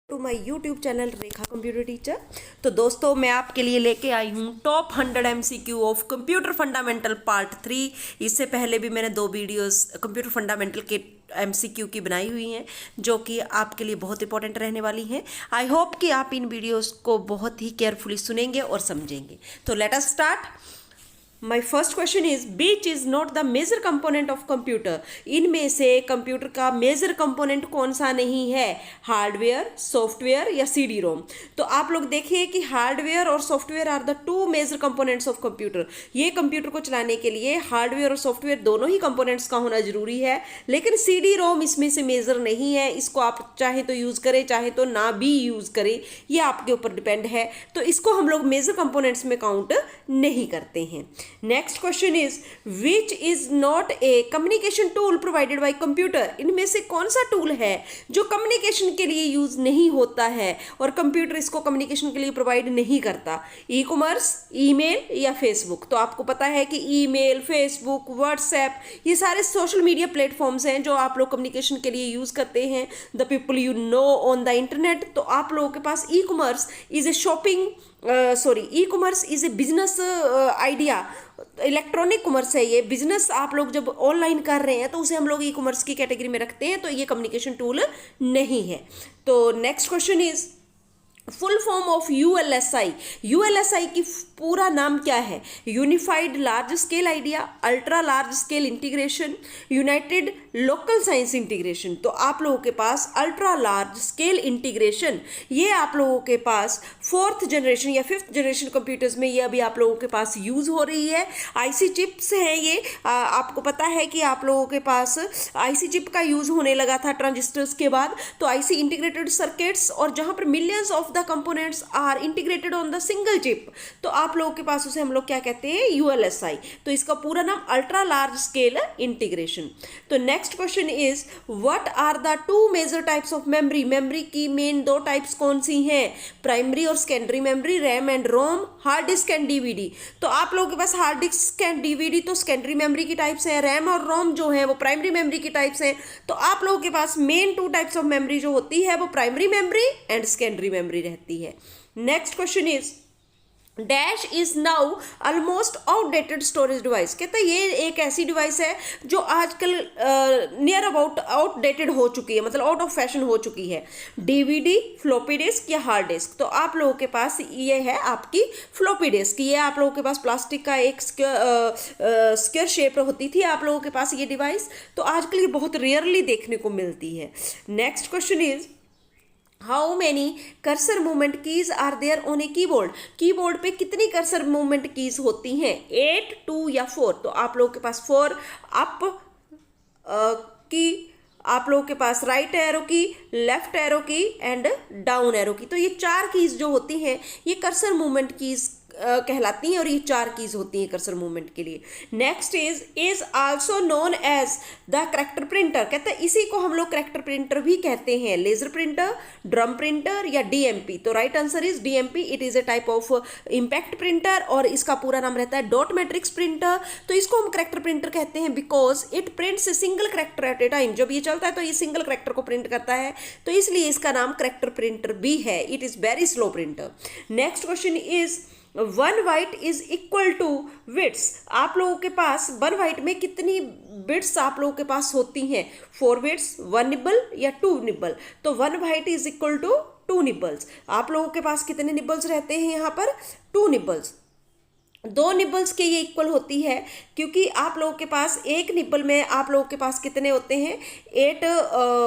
To my YouTube channel Rekha computer teacher. तो दोस्तों मैं आपके लिए लेके आई हूँ top 100 MCQ of computer fundamental part 3। इससे पहले भी मैंने 2 वीडियोस कंप्यूटर फंडामेंटल के MCQ की बनाई हुई हैं जो कि आपके लिए बहुत इंपॉर्टेंट रहने वाली हैं। आई होप कि आप इन वीडियोस को बहुत ही केयरफुली सुनेंगे और समझेंगे। तो let us start. My first question is which is not the major component of computer. इनमें से कंप्यूटर का मेजर कंपोनेंट कौन सा नहीं है? हार्डवेयर, सॉफ्टवेयर या CD रोम। तो आप लोग देखिए कि हार्डवेयर और software are the 2 major components of computer. ये कंप्यूटर को चलाने के लिए हार्डवेयर और सॉफ्टवेयर दोनों ही कंपोनेंट्स का होना जरूरी है, लेकिन CD रोम इसमें से मेजर नहीं है। इसको आप चाहे तो यूज करें चाहे तो ना भी यूज करें, ये आपके ऊपर डिपेंड है। तो इसको हम लोग मेजर कंपोनेंट्स में काउंट नहीं करते हैं। Next question is which is not a communication tool provided by computer. इनमें से कौन सा टूल है जो कम्युनिकेशन के लिए यूज नहीं होता है और कंप्यूटर इसको कम्युनिकेशन के लिए प्रोवाइड नहीं करता? ई कॉमर्स, ईमेल या फेसबुक। तो आपको पता है कि ईमेल, फेसबुक, व्हाट्सएप ये सारे सोशल मीडिया प्लेटफॉर्म्स हैं जो आप लोग कम्युनिकेशन के लिए यूज करते हैं। The people you know on the internet. तो आप लोगों के पास e commerce is a shopping e commerce is a business idea. Electronic commerce है ये। बिजनेस आप लोग जब ऑनलाइन कर रहे हैं तो उसे हम लोग ई कॉमर्स की कैटेगरी में रखते हैं, तो ये कम्युनिकेशन टूल नहीं है। तो next question is full form of ULSI। ULSI की पूरा नाम क्या है? Unified large scale idea, ultra large scale integration, United local science integration. तो आप लोगों के पास अल्ट्रा लार्ज स्केल इंटीग्रेशन, ये आप लोगों के पास 4th जनरेशन या 5th जनरेशन कंप्यूटर्स में ये अभी आप लोगों के पास यूज हो रही है। IC चिप्स हैं ये। आपको पता है कि आप लोगों के पास IC चिप का यूज होने लगा था ट्रांजिस्टर्स के बाद। तो IC इंटीग्रेटेड सर्किट्स, और जहां पर millions of the components are integrated on the single chip, तो आप लोगों के पास उसे हम लोग क्या कहते हैं? ULSI। तो इसका पूरा नाम अल्ट्रा लार्ज स्केल इंटीग्रेशन। तो next question is what are the 2 major types of memory. Memory की मेन 2 टाइप्स कौन सी हैं? प्राइमरी और secondary memory, RAM and ROM, hard disk and DVD। तो आप लोगों के पास हार्ड डिस्क एंड DVD तो सेकेंडरी मेमोरी की टाइप्स हैं, रैम और रोम जो है वो प्राइमरी मेमोरी की टाइप्स हैं। तो आप लोगों के पास मेन 2 टाइप्स ऑफ मेमोरी जो होती है वो primary memory and secondary memory रहती है। Next question is dash is now almost outdated storage device. कहता है ये एक ऐसी डिवाइस है जो आजकल नियर अबाउट आउटडेटेड हो चुकी है, मतलब आउट ऑफ फैशन हो चुकी है। DVD, फ्लॉपी डिस्क या हार्ड डिस्क। तो आप लोगों के पास ये है आपकी फ्लॉपी डिस्क। ये आप लोगों के पास प्लास्टिक का एक स्क्वायर शेप होती थी आप लोगों के पास ये डिवाइस। तो आजकल ये बहुत रेयरली देखने को मिलती है। Next question is how many cursor movement keys are there on a keyboard. Keyboard पे कितनी कर्सर मूवमेंट कीज होती हैं? 8, 2 या 4। तो आप लोगों के पास 4 अप की, आप लोगों के पास राइट एरो की, लेफ्ट एरो की एंड डाउन एरो की। तो ये 4 कीज जो होती हैं ये कर्सर मूवमेंट कीज कहलाती हैं, और ये 4 कीज होती हैं कर्सर मूवमेंट के लिए। Next is also known as the character printer. कहते हैं इसी को हम लोग करेक्टर प्रिंटर भी कहते हैं। लेजर प्रिंटर, ड्रम प्रिंटर या DMP। तो right answer is DMP। It is A type of impact printer, और इसका पूरा नाम रहता है डॉट मैट्रिक्स प्रिंटर। तो इसको हम करेक्टर प्रिंटर कहते हैं because it prints a single character eight A time. जब ये चलता है तो ये सिंगल करेक्टर को प्रिंट करता है, तो इसलिए इसका नाम करेक्टर प्रिंटर भी है। It is very slow printer. Next question is 1 byte is equal to bits. आप लोगों के पास 1 बाइट में कितनी बिट्स आप लोगों के पास होती हैं? 4 बिट्स, 1 निबल या 2 निबल। तो 1 byte is equal to 2 nibbles. आप लोगों के पास कितने निबल्स रहते हैं यहाँ पर? 2 निबल्स। 2 निबल्स के ये इक्वल होती है, क्योंकि आप लोगों के पास एक निबल में आप लोगों के पास कितने होते हैं?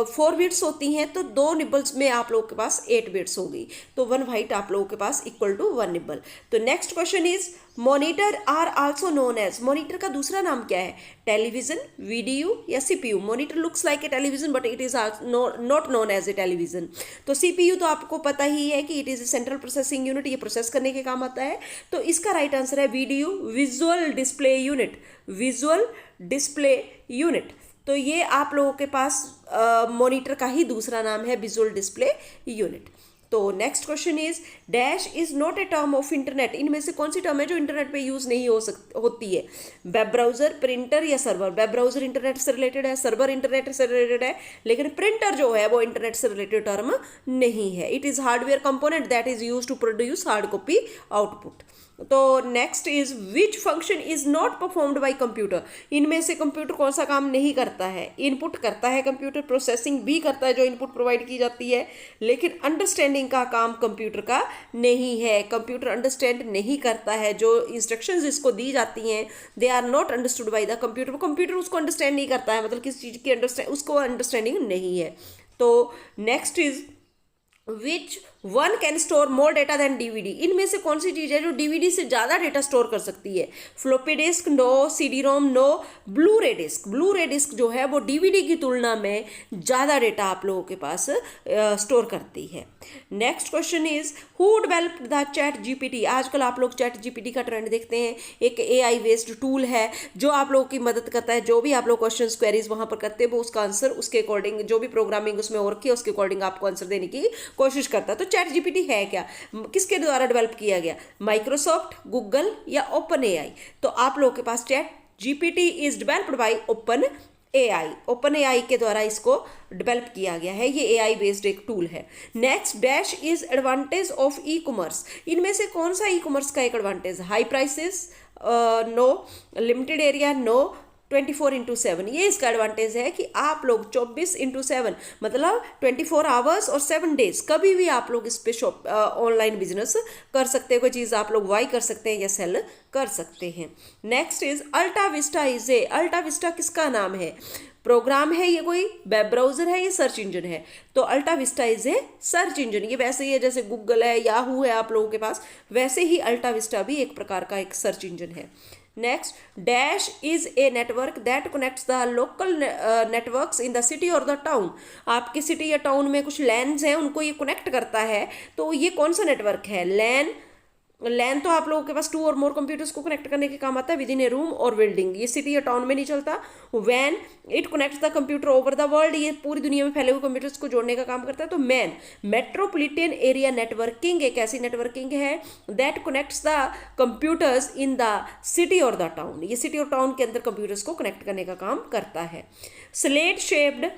4 बिट्स होती हैं। तो 2 निबल्स में आप लोगों के पास 8 बिट्स होगी। तो 1 बाइट आप लोगों के पास इक्वल टू 1 निबल। तो next question is monitor are also known as. Monitor का दूसरा नाम क्या है? टेलीविजन, VDU या CPU। Monitor looks like a television but it is not known as a television. तो CPU तो आपको पता ही है कि it is a central processing unit, ये प्रोसेस करने के काम आता है। तो इसका राइट आंसर है VDU, visual display unit. Visual display unit. तो ये आप लोगों के पास मॉनिटर का ही दूसरा नाम है विजुअल डिस्प्ले यूनिट। तो next question is dash is not a term of internet, इनमें से कौन सी टर्म है जो इंटरनेट पे यूज नहीं होती है? वेब ब्राउजर, प्रिंटर या सर्वर? वेब ब्राउजर इंटरनेट से रिलेटेड है, सर्वर इंटरनेट से रिलेटेड है, लेकिन प्रिंटर जो है वो इंटरनेट से रिलेटेड टर्म नहीं है। It is hardware component that is use to produce hard copy output. तो next is which function is not performed by computer, इनमें से कंप्यूटर कौन सा काम नहीं करता है? इनपुट करता है कंप्यूटर, प्रोसेसिंग भी करता है जो इनपुट प्रोवाइड की जाती है, लेकिन अंडरस्टैंडिंग का काम कंप्यूटर का नहीं है। कंप्यूटर अंडरस्टैंड नहीं करता है, जो इंस्ट्रक्शंस इसको दी जाती हैं they are not understood by the computer, computer उसको अंडरस्टैंड नहीं करता है, मतलब किसी चीज़ की उसको अंडरस्टैंडिंग नहीं है। तो next is which one can store more data than DVD, इनमें से कौन सी चीज़ है जो डीवीडी से ज़्यादा डेटा स्टोर कर सकती है? Floppy disk no, CD ROM no, blu ray disk. Blu ray disk जो है वो डीवीडी की तुलना में ज़्यादा डेटा आप लोगों के पास स्टोर करती है। Next question is who developed the chat GPT, आजकल आप लोग चैट जीपीटी का ट्रेंड देखते हैं, एक एआई बेस्ड टूल है जो आप लोगों की मदद करता है, जो भी आप लोग क्वेश्चन क्वेरीज वहाँ पर करते हैं वो उसका आंसर उसके अकॉर्डिंग, जो भी प्रोग्रामिंग उसमें हो रखी है उसके अकॉर्डिंग आपको आंसर देने की कोशिश करता है। तो चैट जीपीटी है क्या, किसके द्वारा डेवलप किया गया? माइक्रोसॉफ्ट, गूगल या ओपन एआई? तो आप लोगों के पास chat GPT is developed by Open AI, Open AI के द्वारा इसको डेवलप किया गया है, ये एआई बेस्ड एक टूल है। Next dash is advantage of e commerce, इनमें से कौन सा ई कॉमर्स का एक advantage? High prices no, limited area no, 24/7, ये इसका एडवांटेज है कि आप लोग 24/7 मतलब 24 आवर्स और 7 डेज कभी भी आप लोग इस पे शॉप ऑनलाइन बिजनेस कर सकते हैं, कोई चीज़ आप लोग बाई कर सकते हैं या सेल कर सकते हैं। Next is AltaVista is a, AltaVista किसका नाम है? प्रोग्राम है ये, कोई वेब ब्राउजर है, ये सर्च इंजन है? तो AltaVista is a search engine, ये वैसे ही है जैसे गूगल है, याहू है आप लोगों के पास, वैसे ही अल्टा विस्टा भी एक प्रकार का एक सर्च इंजन है। Next dash is a network that connects the local networks in the city और द टाउन, आपकी सिटी या टाउन में कुछ लैन्स हैं उनको ये कनेक्ट करता है, तो ये कौन सा नेटवर्क है? लैन। लैन तो आप लोगों के पास 2 और मोर कंप्यूटर्स को कनेक्ट करने के काम आता है विद इन ए रूम और बिल्डिंग, ये सिटी या टाउन में नहीं चलता। When it connects the computer over the world, ये पूरी दुनिया में फैले हुए कंप्यूटर्स को जोड़ने का काम करता है। तो मैन मेट्रोपॉलिटन एरिया नेटवर्किंग एक ऐसी नेटवर्किंग है that connects the computers in the city और द टाउन, ये सिटी और टाउन के अंदर कंप्यूटर्स को कनेक्ट करने का काम करता है। Slate shaped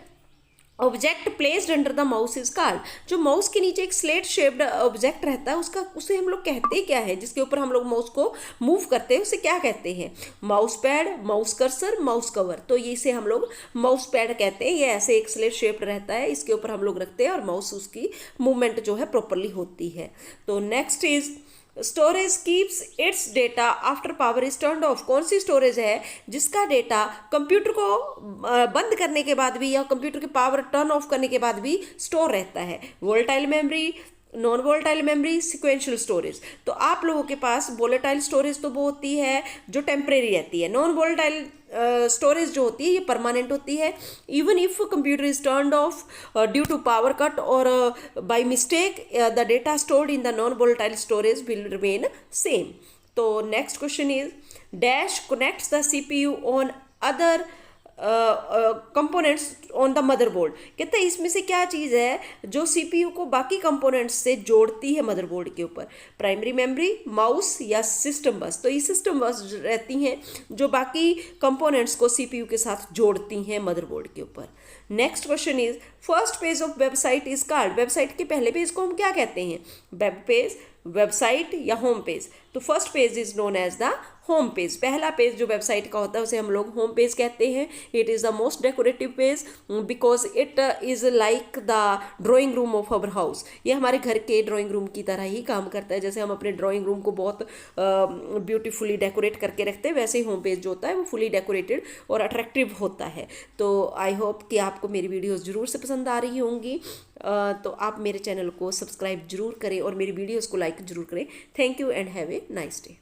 object placed under the mouse is called, जो माउस के नीचे एक स्लेट शेप्ड ऑब्जेक्ट रहता है उसका, उसे हम लोग कहते क्या है, जिसके ऊपर हम लोग माउस को मूव करते हैं, उसे क्या कहते हैं? Mouse pad, mouse cursor, mouse cover. तो ये इसे हम लोग माउस पैड कहते हैं, ये ऐसे एक स्लेट शेप्ड रहता है, इसके ऊपर हम लोग रखते हैं और माउस उसकी मूवमेंट जो है प्रॉपरली होती है। तो next is storage keeps it's data after power is turned of, कौन सी स्टोरेज है जिसका डेटा कंप्यूटर को बंद करने के बाद भी या कंप्यूटर के पावर टर्न ऑफ करने के बाद भी स्टोर रहता है? Volatile memory, non volatile memory, sequential storage. तो आप लोगों के पास वोलेटाइल स्टोरेज तो वो होती है जो टेम्परेरी रहती है, नॉन वोलेटाइल स्टोरेज जो होती है ये परमानेंट होती है। Even if computer is turned off due to power cut और by mistake the data stored in the non volatile storage will remain same. तो next question is dash connects the CPU on other components on the motherboard, कहते हैं इसमें से क्या चीज़ है जो CPU को बाकी कंपोनेंट्स से जोड़ती है मदरबोर्ड के ऊपर? प्राइमरी मेमोरी, माउस या सिस्टम बस? तो ये सिस्टम बस रहती हैं जो बाकी कंपोनेंट्स को सीपीयू के साथ जोड़ती हैं मदरबोर्ड के ऊपर। Next question is first page of website is called, website के पहले पेज को हम क्या कहते हैं? वेब पेज, वेबसाइट या होम पेज? तो first page is known as the home page, पहला पेज जो वेबसाइट का होता है उसे हम लोग होम पेज कहते हैं। It is the most decorative page because it is like the drawing room of our house, ये हमारे घर के ड्राइंग रूम की तरह ही काम करता है। जैसे हम अपने ड्राइंग रूम को बहुत ब्यूटीफुली डेकोरेट करके रखते हैं, वैसे ही होम पेज जो होता है वो फुली डेकोरेटेड और अट्रैक्टिव होता है। तो आई होप कि आपको मेरी वीडियोज़ ज़रूर से पसंद आ रही होंगी, तो आप मेरे चैनल को सब्सक्राइब जरूर करें और मेरी वीडियोज़ को लाइक जरूर करें। Thank you and have a nice day.